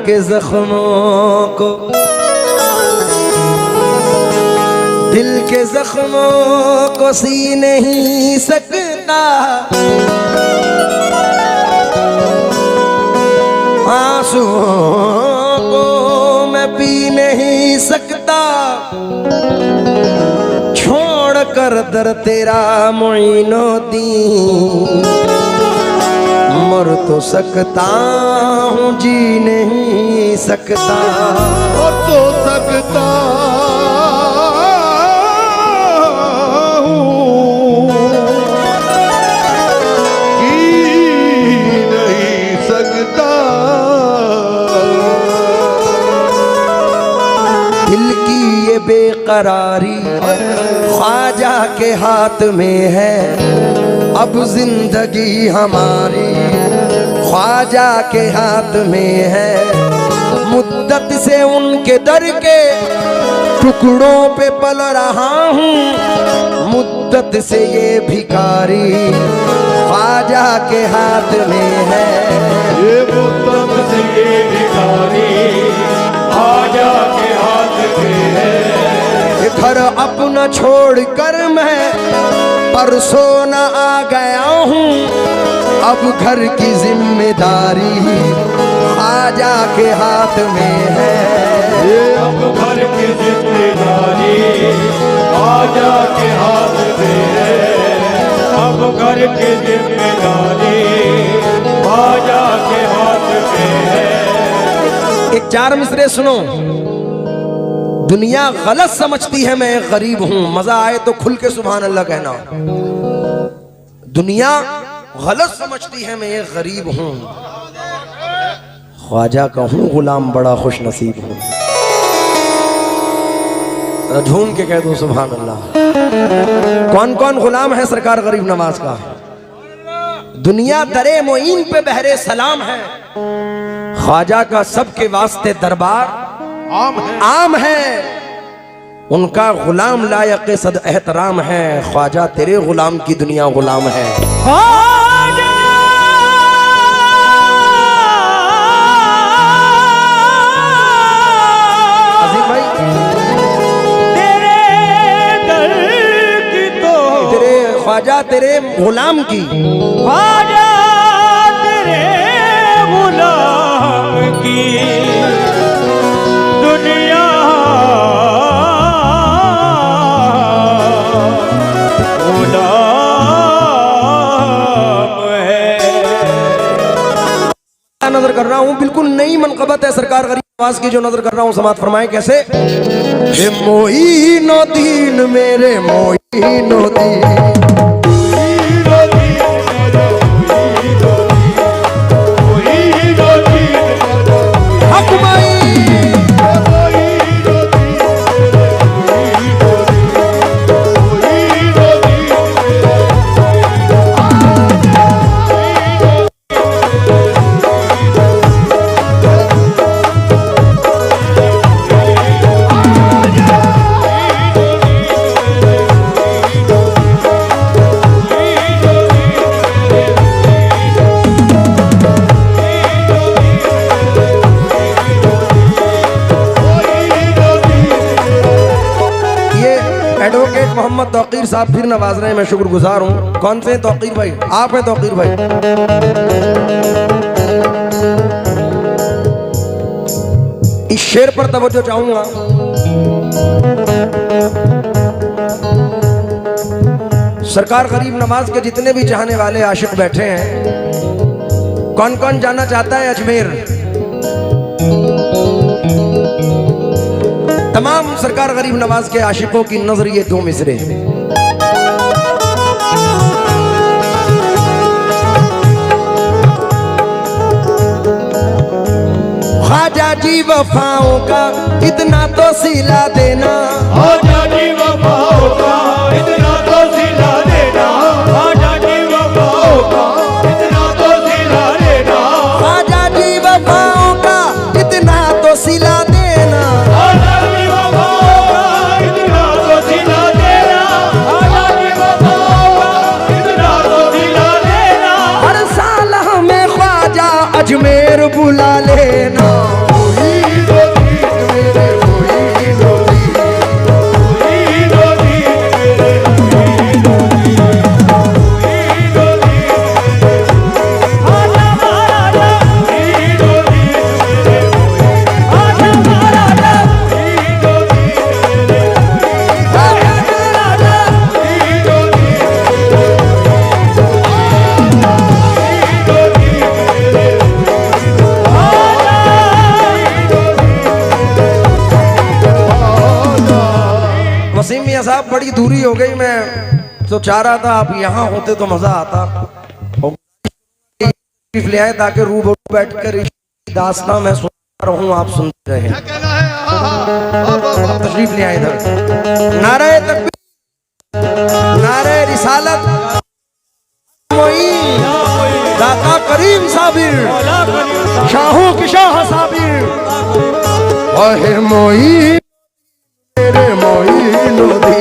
के जख्मों को, दिल के जख्मों को सी नहीं सकता, आंसुओं को मैं पी नहीं सकता, छोड़ कर दर तेरा मोइनुद्दीन, मर तो सकता हूँ जी नहीं सकता, मर तो सकता हूँ जी नहीं सकता। दिल की ये बेकरारी ख्वाजा के हाथ में है, अब जिंदगी हमारी ख्वाजा के हाथ में है, मुद्दत से उनके दर के टुकड़ों पे पल रहा हूँ, मुद्दत से ये भिखारी ख्वाजा के हाथ में है, ये मुद्दत से ये भिखारी ख्वाजा के हाथ में है। घर अपना छोड़ कर मैं परसों न आ गया हूँ, अब घर की जिम्मेदारी ख्वाजा के हाथ में है, ये अब घर की जिम्मेदारी ख्वाजा के हाथ में है, अब घर की जिम्मेदारी ख्वाजा के हाथ में है। एक चार मिसरे सुनो। दुनिया गलत समझती है मैं एक गरीब हूं, मजा आए तो खुल के सुभान अल्लाह कहना। दुनिया गलत समझती है मैं एक गरीब हूं, ख्वाजा का हूं गुलाम बड़ा खुश नसीब हूं। झूम के कह दो सुभान अल्लाह। कौन कौन गुलाम है सरकार गरीब नवाज का? दुनिया दरे मोइन पे बहरे सलाम है, ख्वाजा का सबके वास्ते दरबार आम है, उनका गुलाम लायक सद एहतराम है, ख्वाजा तेरे गुलाम की दुनिया गुलाम है। अजीम भाई तेरे दर की तो तेरे ख्वाजा तेरे गुलाम की, ख्वाजा तेरे गुलाम की दुनिया नजर कर रहा हूं, बिल्कुल नई मनकबत है सरकार गरीब नवाज की जो नजर कर रहा हूं। समात फरमाए कैसे? हे मोइनुद्दीन मेरे मोइनुद्दीन, एडवोकेट मोहम्मद तौकीर साहब फिर नवाज रहे हैं, मैं शुक्रगुजार हूँ। कौन से तौकीर भाई? आप हैं तौकीर भाई। इस शेर पर तवज्जो चाहूंगा। सरकार गरीब नवाज के जितने भी चाहने वाले आशिक बैठे हैं, कौन कौन जाना चाहता है अजमेर? तमाम सरकार गरीब नवाज के आशिकों की नजर ये दो मिसरे। ख्वाजा जी वफाओं का इतना तो सिला देना, ख्वाजा जी वफाओं का इतना तो सिला देना, ख्वाजा जी वफाओं का इतना तो सिला देना, ख्वाजा जी वफाओं का इतना तो सिला देना, ख्वाजा जी वफाओं का इतना तो सिला देना, ख्वाजा जी वफाओं का इतना तो सिला देना। हर साल हमें ख्वाजा अजमेर बुला लेना, साहब बड़ी दूरी हो गई, मैं तो चाह रहा था आप यहाँ होते तो मजा आता। और ले आए ताकि रूबरू बैठकर दास्तां मैं सुनता रहूं, आप सुनते रहें। तशरीफ ले आए इधर। नारे तकबीर, नारे रिसालत, मोईन, दाता करीम साबिर, शाहों की शाह साबिर। ओहे मोईन मेरे मोईन दी,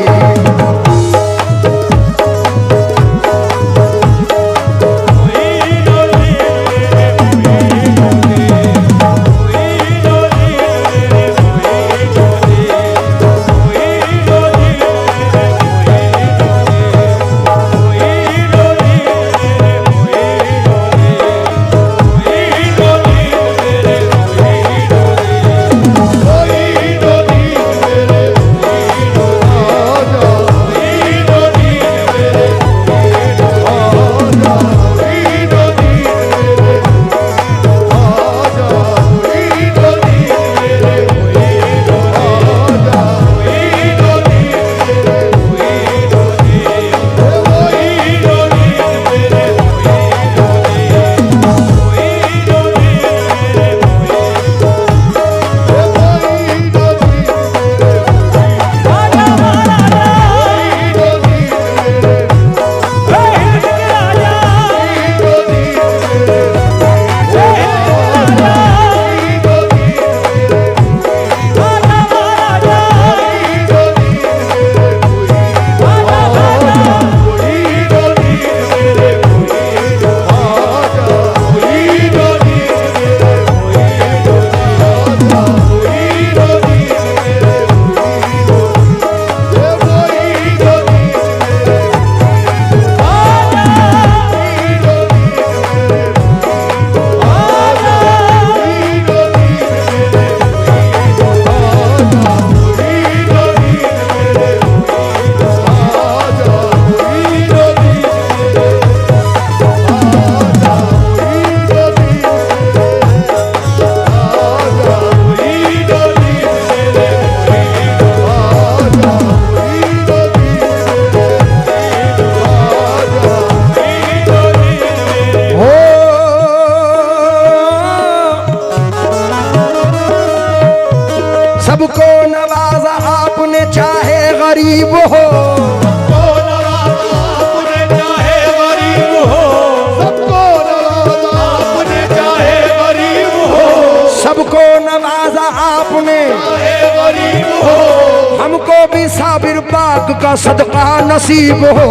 सबको नवाजा आपने चाहे गरीब हो, सबको नवाजा आपने चाहे गरीब हो, सबको नवाजा आपने चाहे गरीब हो, सबको नवाजा आपने चाहे गरीब हो, हमको भी साबिर पाक का सदका नसीब हो।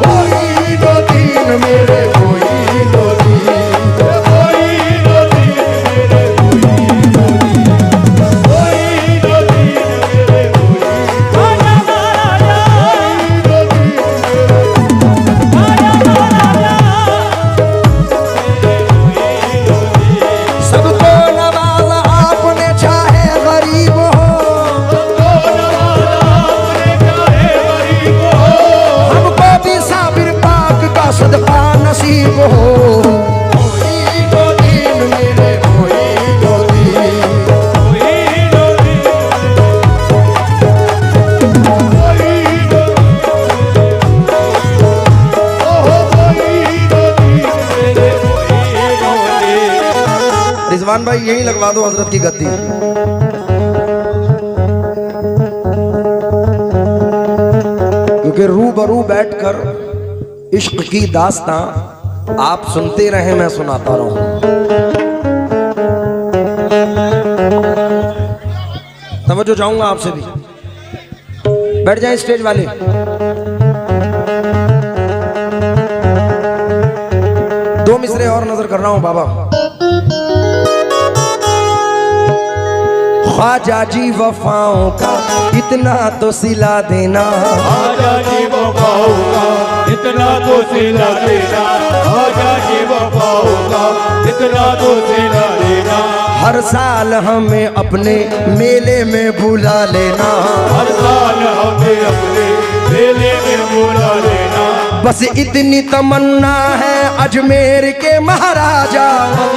कोई दो दीन मेरे कोई दो दीन, कोई दो दीन मेरे कोई दो दीन मेरे आजा महाराजा, सबको नवाजा आपने चाहे गरीब हो, सबको नवाजा आपने चाहे गरीब हो, हमको भी साबिर पाक का सदका नसीब हो। कोई दो दीन मेरे कोई दो दीन, कोई दो दीन कोई दो ओहो कोई दो दीन मेरे कोई दो दीन। रिजवान भाई यही लगवा दो हजरत की गद्दी। क्योंकि रूबरू बैठकर इश्क की दास्तां आप सुनते रहे, मैं सुनाता रहूं। तवज्जो चाहूंगा आपसे भी, बैठ जाएं स्टेज वाले। दो मिसरे और नजर कर रहा हूं बाबा। ख्वाजा जी वफाओं का इतना तो सिला देना, आजा जी वफाओं का इतना तो सिला देना, आजा जी वफाओं का इतना तो सिला देना, हर साल हमें अपने मेले में बुला लेना, हर साल हमें अपने मेले में बुला लेना, बस इतनी तमन्ना है अजमेर के महाराजा,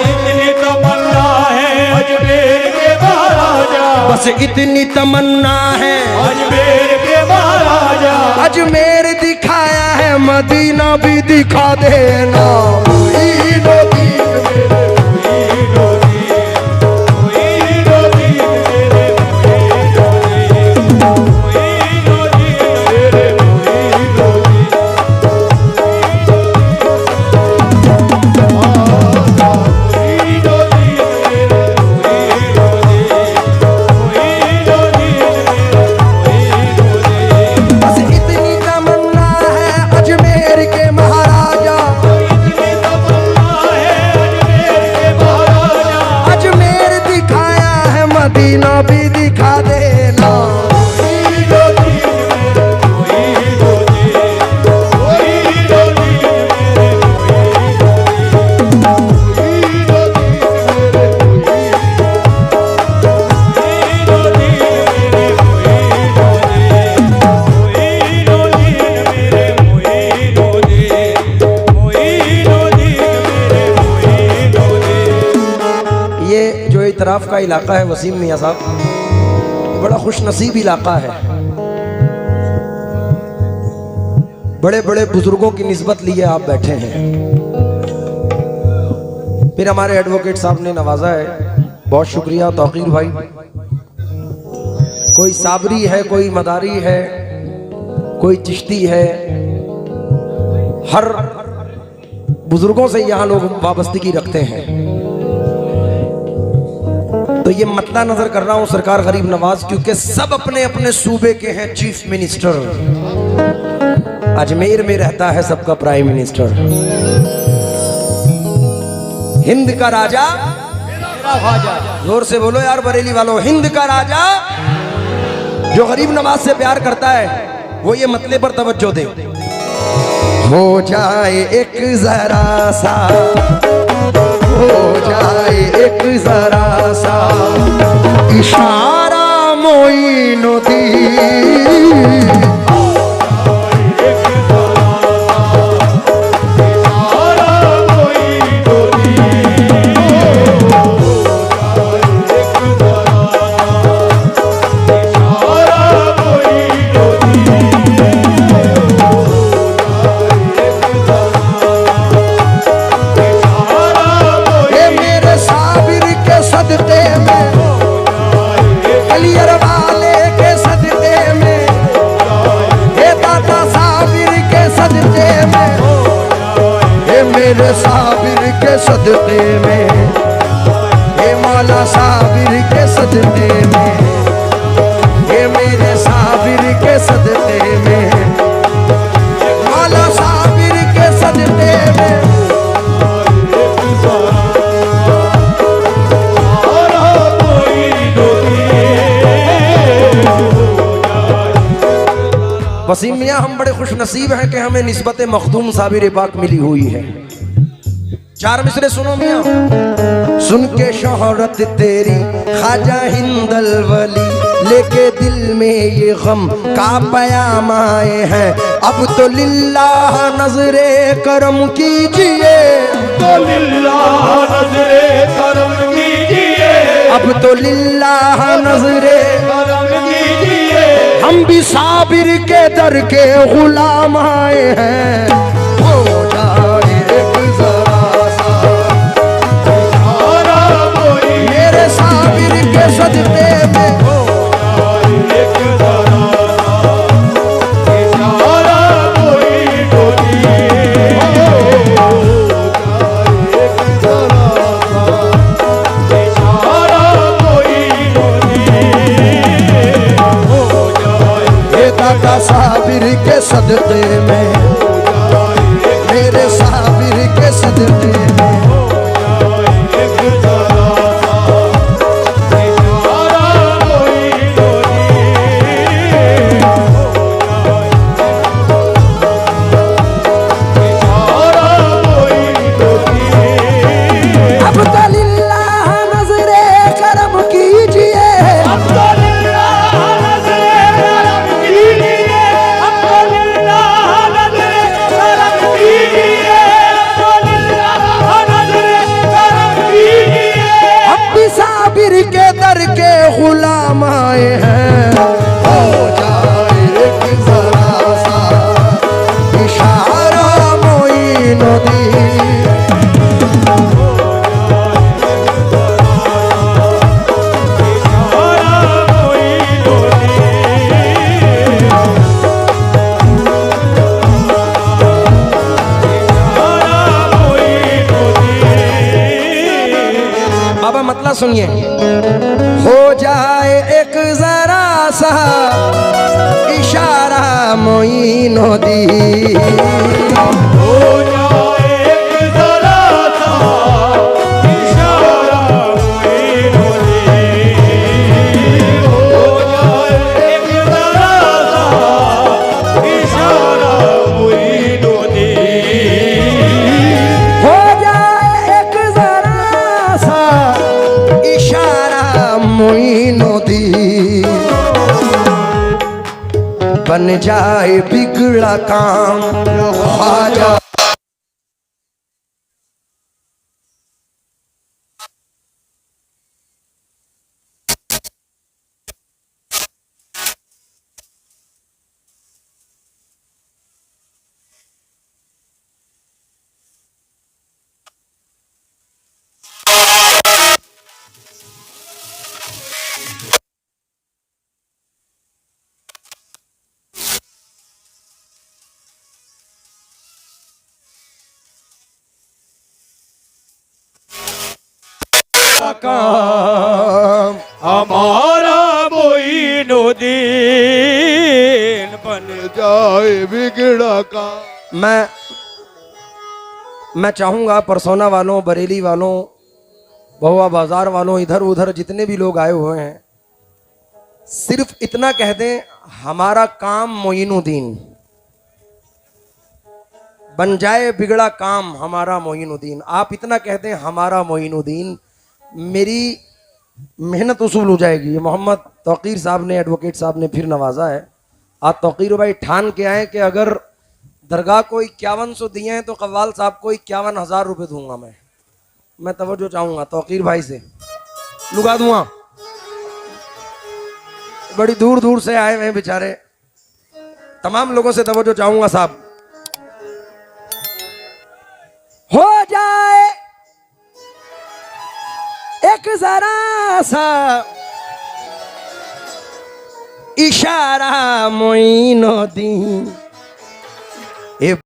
इतनी तमन्ना है अजमेर के महाराजा, बस इतनी तमन्ना है अजमेर के महाराजा अजमेर दिखाया है मदीना भी दिखा देना। मोइनुद्दीन मेरे मदीना भी दिखा देना। ये जो इतराफ़ का इलाका है वसीम मियाँ साहब, बड़ा खुशनसीब इलाका है। बड़े बड़े बुजुर्गों की निस्बत लिए आप बैठे हैं। फिर हमारे एडवोकेट साहब ने नवाजा है, बहुत शुक्रिया तौकीर भाई। कोई साबरी है, कोई मदारी है, कोई चिश्ती है, हर बुजुर्गों से यहाँ लोग वाबस्तगी रखते हैं। तो ये मतला नजर कर रहा हूं सरकार गरीब नवाज, क्योंकि सब अपने अपने सूबे के हैं चीफ मिनिस्टर। अजमेर में रहता है सबका प्राइम मिनिस्टर। हिंद का राजा मेरा ख्वाजा, जोर से बोलो यार बरेली वालों, हिंद का राजा जो गरीब नवाज से प्यार करता है वो ये मतले पर तवज्जो दे। हो जाए एक जरा सा, हो जाए एक जरा सा इशारा मोइनुद्दीन। मेरे साबिर के सदक़े में, हे मौला साबिर के सदक़े में, हे मेरे साबिर के सदक़े में, मौला साबिर के सदक़े में। वसीम मियाँ, हम बड़े खुश नसीब हैं कि हमें निस्बत मखदूम साबिर पाक मिली हुई है। चार मिसरे सुनो मियाँ। सुन के शोहरत तेरी ख्वाजा हिंदल वली, लेके दिल में ये गम का पयाम आए हैं। अब तो लिल्लाह नजरे करम कीजिए, तो लिल्लाह नजरे करम कीजिए, अब तो लिल्लाह नजरे करम कीजिए। हम भी साबिर के दर के गुलाम आए हैं। हो जाए एक जरा सा इशारा मोइनुद्दीन, मेरे साबिर के सदक़े में, हो एक जरा सा इशारा मोइनुद्दीन, एक जरा सा इशारा मोइनुद्दीन, ये दादा साबिर के सदक़े में, मेरे साबिर के सदक़े में। एक जरा सा इशारा मोइनुद्दीन, इशारा मोइनुद्दीन। अब तो लिल्लाह नजरे करम कीजिए, अब तो लिल्लाह नजरे करम कीजिए, अब तो लिल्लाह नजरे करम कीजिए, अब तो लिल्लाह नजरे बाबा मतलब सुनिए, हो जाए एक जरा सा इशारा मोइनुद्दीन, हो जाए एक जरा सा इशारा मोइनुद्दीन, हो जाए एक जरा सा इशारा मोइनुद्दीन, हो जाए एक जरा सा इशारा मोइनुद्दीन, बन जाए बिगड़ा काम ख्वाजा। काम हमारा मोइनुद्दीन बन जाए बिगड़ा का। मैं चाहूंगा परसोना वालों, बरेली वालों, बहुआ बाजार वालों, इधर उधर जितने भी लोग आए हुए हैं, सिर्फ इतना कह दें, हमारा काम मोइनुद्दीन, बन जाए बिगड़ा काम हमारा मोइनुद्दीन। आप इतना कह दें हमारा मोइनुद्दीन, मेरी मेहनत उसूल हो जाएगी। ये मोहम्मद तौकीर साहब ने, एडवोकेट साहब ने फिर नवाजा है। आज तौकीर भाई ठान के आए कि अगर दरगाह को 5100 दिए हैं तो कव्वाल साहब को 51,000 रुपये दूंगा। मैं तवज्जो चाहूंगा तौकीर भाई से, लुगा दूंगा। बड़ी दूर दूर से आए हुए हैं बेचारे, तमाम लोगों से तवज्जो चाहूंगा साहब। हो जाए एक जरा सा इशारा मोइनुद्दीन,